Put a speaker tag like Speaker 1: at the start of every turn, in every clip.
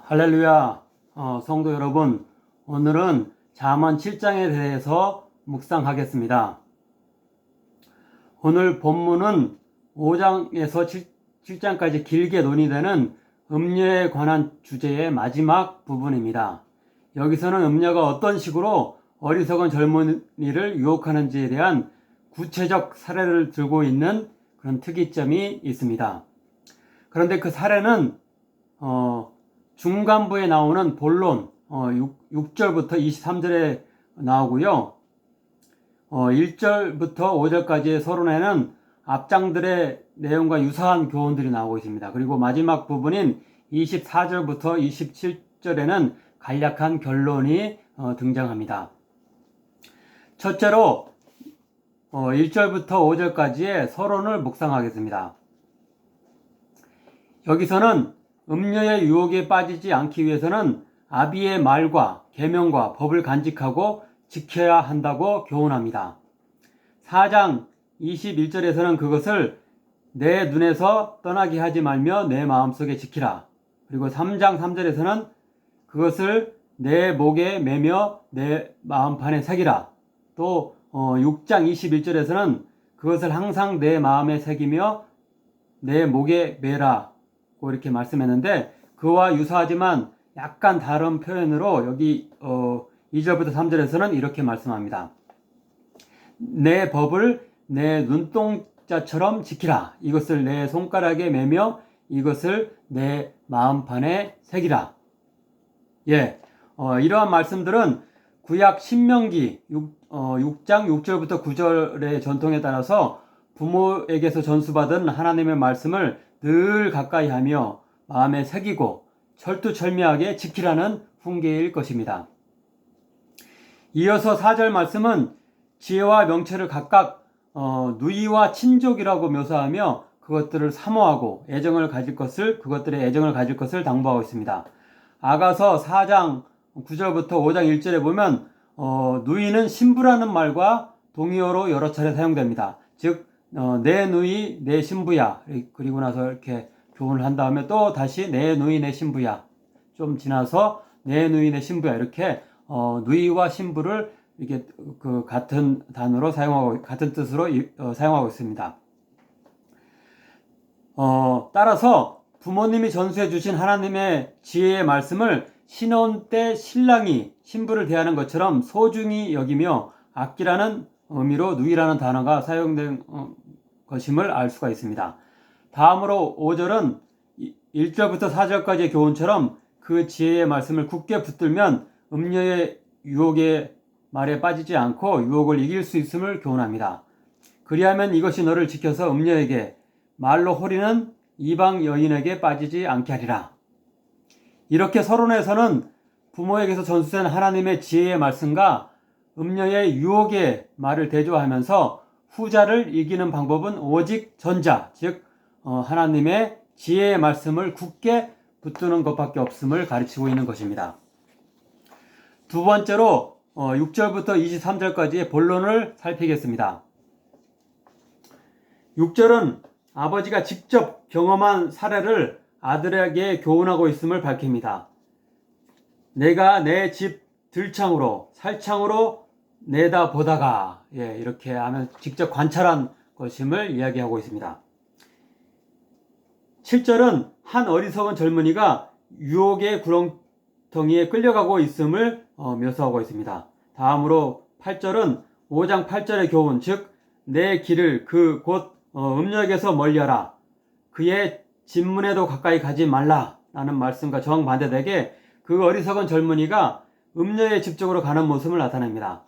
Speaker 1: 할렐루야, 성도 여러분, 오늘은 잠언 7장에 대해서 묵상하겠습니다. 오늘 본문은 5장에서 7장까지 길게 논의되는 음녀에 관한 주제의 마지막 부분입니다. 여기서는 음녀가 어떤 식으로 어리석은 젊은이를 유혹하는지에 대한 구체적 사례를 들고 있는 그런 특이점이 있습니다. 그런데 그 사례는 중간부에 나오는 본론 6절부터 23절에 나오고요. 1절부터 5절까지의 서론에는 앞장들의 내용과 유사한 교훈들이 나오고 있습니다. 그리고 마지막 부분인 24절부터 27절에는 간략한 결론이 등장합니다. 첫째로 1절부터 5절까지의 서론을 묵상하겠습니다. 여기서는 음녀의 유혹에 빠지지 않기 위해서는 아비의 말과 계명과 법을 간직하고 지켜야 한다고 교훈합니다. 4장 21절에서는 그것을 내 눈에서 떠나게 하지 말며 내 마음속에 지키라. 그리고 3장 3절에서는 그것을 내 목에 매며 내 마음판에 새기라. 또 6장 21절에서는 그것을 항상 내 마음에 새기며 내 목에 매라. 이렇게 말씀했는데, 그와 유사하지만 약간 다른 표현으로 여기 2절부터 3절에서는 이렇게 말씀합니다. 내 법을 내 눈동자처럼 지키라. 이것을 내 손가락에 매며 이것을 내 마음판에 새기라. 이러한 말씀들은 구약 신명기 6장 6절부터 9절의 전통에 따라서 부모에게서 전수받은 하나님의 말씀을 늘 가까이 하며 마음에 새기고 철두철미하게 지키라는 훈계일 것입니다. 이어서 4절 말씀은 지혜와 명철을 각각 누이와 친족이라고 묘사하며 그것들을 사모하고 그것들의 애정을 가질 것을 당부하고 있습니다. 아가서 4장 9절부터 5장 1절에 보면 누이는 신부라는 말과 동의어로 여러 차례 사용됩니다. 즉 내 누이 내 신부야, 그리고 나서 이렇게 교훈을 한 다음에 또 다시 내 누이 내 신부야, 좀 지나서 내 누이 내 신부야, 이렇게 누이와 신부를 이렇게 같은 단어로 같은 뜻으로 사용하고 있습니다. 따라서 부모님이 전수해 주신 하나님의 지혜의 말씀을 신혼 때 신랑이 신부를 대하는 것처럼 소중히 여기며 아끼라는 의미로 누이라는 단어가 사용된 것임을 알 수가 있습니다. 다음으로 5절은 1절부터 4절까지의 교훈처럼 그 지혜의 말씀을 굳게 붙들면 음녀의 유혹의 말에 빠지지 않고 유혹을 이길 수 있음을 교훈합니다. 그리하면 이것이 너를 지켜서 음녀에게 말로 호리는 이방 여인에게 빠지지 않게 하리라. 이렇게 서론에서는 부모에게서 전수된 하나님의 지혜의 말씀과 음녀의 유혹의 말을 대조하면서 후자를 이기는 방법은 오직 전자, 즉 하나님의 지혜의 말씀을 굳게 붙드는 것밖에 없음을 가르치고 있는 것입니다. 두 번째로 6절부터 23절까지의 본론을 살피겠습니다. 6절은 아버지가 직접 경험한 사례를 아들에게 교훈하고 있음을 밝힙니다. 내가 내 집 들창으로 살창으로 내다보다가 이렇게 하면 직접 관찰한 것임을 이야기하고 있습니다. 7절은 한 어리석은 젊은이가 유혹의 구렁텅이에 끌려가고 있음을 묘사하고 있습니다. 다음으로 8절은 5장 8절의 교훈, 즉 내 길을 곧 음녀에게서 멀리하라, 그의 집문에도 가까이 가지 말라 라는 말씀과 정반대되게 그 어리석은 젊은이가 음녀의 집 쪽으로 가는 모습을 나타냅니다.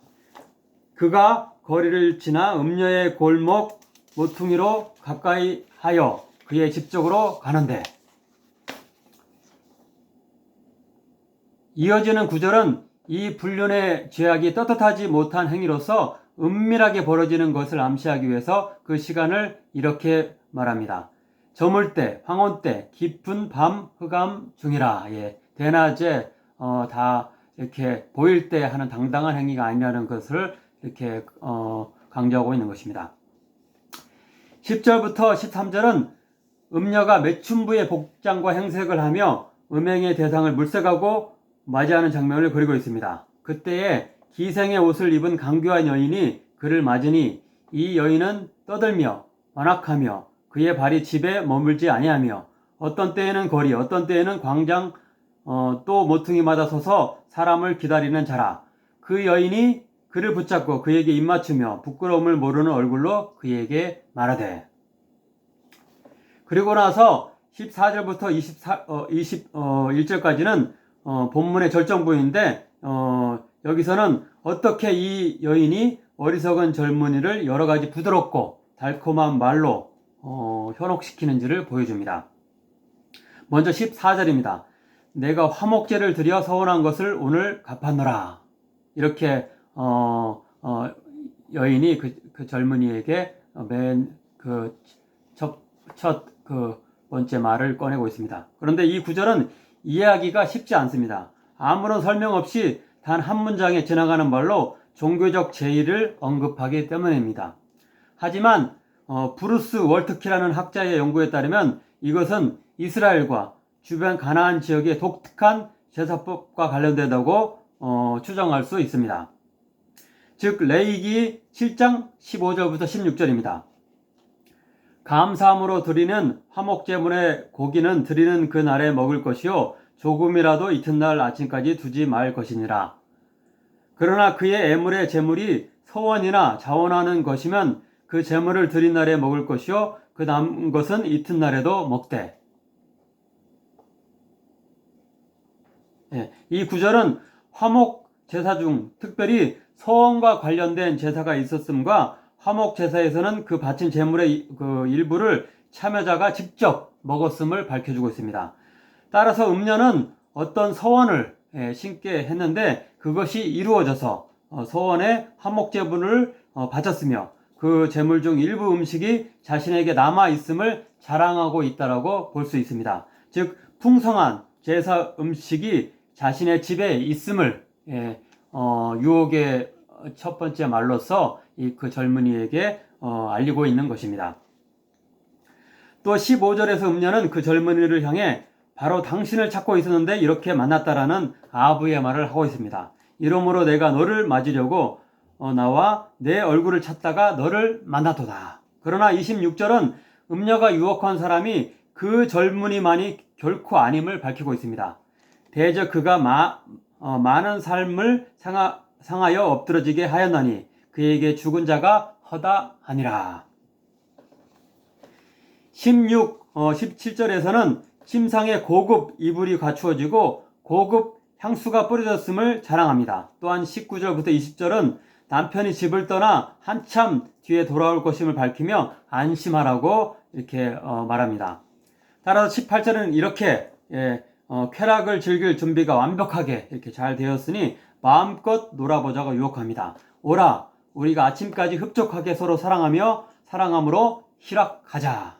Speaker 1: 그가 거리를 지나 음녀의 골목 모퉁이로 가까이 하여 그의 집 쪽으로 가는데, 이어지는 구절은 이 불륜의 죄악이 떳떳하지 못한 행위로서 은밀하게 벌어지는 것을 암시하기 위해서 그 시간을 이렇게 말합니다. 저물 때, 황혼 때, 깊은 밤 흑암 중이라. 대낮에 다 이렇게 보일 때 하는 당당한 행위가 아니라는 것을 이렇게 강조하고 있는 것입니다. 10절부터 13절은 음녀가 매춘부의 복장과 행색을 하며 음행의 대상을 물색하고 맞이하는 장면을 그리고 있습니다. 그때에 기생의 옷을 입은 강귀한 여인이 그를 맞으니 이 여인은 떠들며 완악하며 그의 발이 집에 머물지 아니하며 어떤 때에는 거리 어떤 때에는 광장 또 모퉁이마다 서서 사람을 기다리는 자라. 그 여인이 그를 붙잡고 그에게 입맞추며 부끄러움을 모르는 얼굴로 그에게 말하되. 그리고 나서 14절부터 21절까지는 본문의 절정부인데 여기서는 어떻게 이 여인이 어리석은 젊은이를 여러 가지 부드럽고 달콤한 말로 현혹시키는지를 보여줍니다. 먼저 14절입니다. 내가 화목제를 드려 서원한 것을 오늘 갚았노라. 이렇게 여인이 그 젊은이에게 첫 번째 말을 꺼내고 있습니다. 그런데 이 구절은 이해하기가 쉽지 않습니다. 아무런 설명 없이 단 한 문장에 지나가는 말로 종교적 제의를 언급하기 때문입니다. 하지만 브루스 월트키라는 학자의 연구에 따르면 이것은 이스라엘과 주변 가나안 지역의 독특한 제사법과 관련되다고 추정할 수 있습니다. 즉 레위기 7장 15절부터 16절입니다. 감사함으로 드리는 화목제물의 고기는 드리는 그 날에 먹을 것이요 조금이라도 이튿날 아침까지 두지 말 것이니라. 그러나 그의 애물의 제물이 서원이나 자원하는 것이면 그 제물을 드린 날에 먹을 것이요 그 남은 것은 이튿날에도 먹되. 이 구절은 화목 제사 중 특별히 서원과 관련된 제사가 있었음과 화목 제사에서는 그 바친 제물의 그 일부를 참여자가 직접 먹었음을 밝혀주고 있습니다. 따라서 음녀는 어떤 서원을 신게 했는데 그것이 이루어져서 서원에 화목 제물을 바쳤으며 그 제물 중 일부 음식이 자신에게 남아 있음을 자랑하고 있다라고 볼 수 있습니다. 즉 풍성한 제사 음식이 자신의 집에 있음을 유혹의 첫 번째 말로서 그 젊은이에게 알리고 있는 것입니다. 또 15절에서 음녀는 그 젊은이를 향해 바로 당신을 찾고 있었는데 이렇게 만났다라는 아부의 말을 하고 있습니다. 이러므로 내가 너를 맞으려고 나와 내 얼굴을 찾다가 너를 만났도다. 그러나 26절은 음녀가 유혹한 사람이 그 젊은이만이 결코 아님을 밝히고 있습니다. 대저 그가 많은 삶을 상하여 엎드러지게 하였나니 그에게 죽은 자가 허다하니라. 17절에서는 침상에 고급 이불이 갖추어지고 고급 향수가 뿌려졌음을 자랑합니다. 또한 19절부터 20절은 남편이 집을 떠나 한참 뒤에 돌아올 것임을 밝히며 안심하라고 이렇게 말합니다. 따라서 18절은 이렇게 쾌락을 즐길 준비가 완벽하게 이렇게 잘 되었으니 마음껏 놀아보자고 유혹합니다. 오라 우리가 아침까지 흡족하게 서로 사랑함으로 희락하자.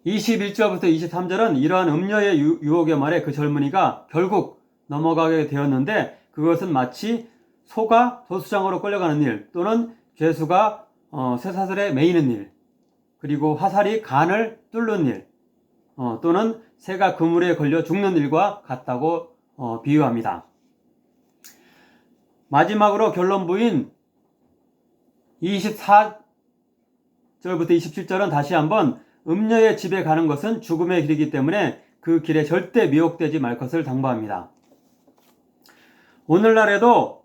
Speaker 1: 21절부터 23절은 이러한 음녀의 유혹의 말에 그 젊은이가 결국 넘어가게 되었는데 그것은 마치 소가 소수장으로 끌려가는 일 또는 죄수가 쇠사슬에 매이는 일 그리고 화살이 간을 뚫는 일 또는 새가 그물에 걸려 죽는 일과 같다고 비유합니다. 마지막으로 결론부인 24절부터 27절은 다시 한번 음녀의 집에 가는 것은 죽음의 길이기 때문에 그 길에 절대 미혹되지 말 것을 당부합니다. 오늘날에도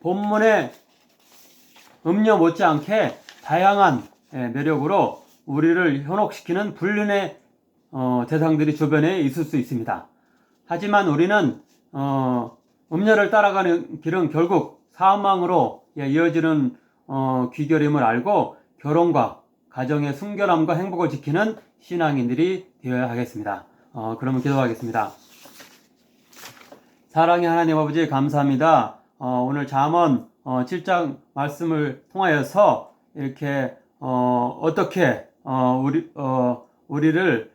Speaker 1: 본문의 음녀 못지않게 다양한 매력으로 우리를 현혹시키는 불륜의 대상들이 주변에 있을 수 있습니다. 하지만 우리는 음녀를 따라가는 길은 결국 사망으로 이어지는 귀결임을 알고 결혼과 가정의 순결함과 행복을 지키는 신앙인들이 되어야 하겠습니다. 그러면 기도하겠습니다. 사랑의 하나님 아버지 감사합니다. 오늘 잠언 7장 말씀을 통하여서 이렇게 어떻게 우리를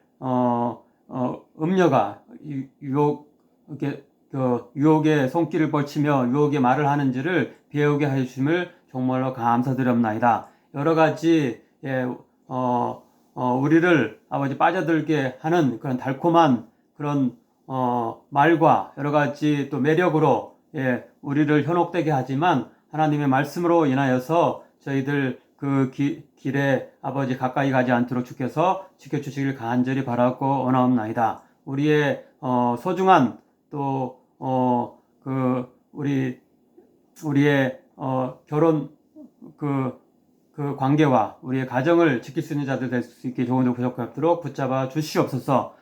Speaker 1: 음녀가 유혹의 손길을 뻗치며 유혹의 말을 하는지를 배우게 하심을 정말로 감사드립나이다. 여러 가지 우리를 아버지 빠져들게 하는 그런 달콤한 그런 말과 여러 가지 또 매력으로 우리를 현혹되게 하지만 하나님의 말씀으로 인하여서 저희들 그 길에 아버지 가까이 가지 않도록 주께서 지켜주시길 간절히 바라고 원하옵나이다. 우리의 소중한 또 우리의 결혼 그 관계와 우리의 가정을 지킬 수 있는 자들 될 수 있게 좋은 부족하도록 붙잡아 주시옵소서.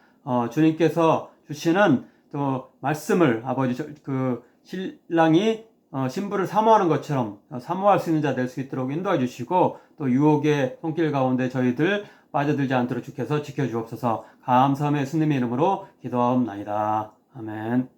Speaker 1: 주님께서 주시는 또 말씀을 아버지 그 신랑이 신부를 사모하는 것처럼 사모할 수 있는 자 될 수 있도록 인도해 주시고 또 유혹의 손길 가운데 저희들 빠져들지 않도록 주께서 지켜주옵소서. 감사함의 예수님의 이름으로 기도하옵나이다. 아멘.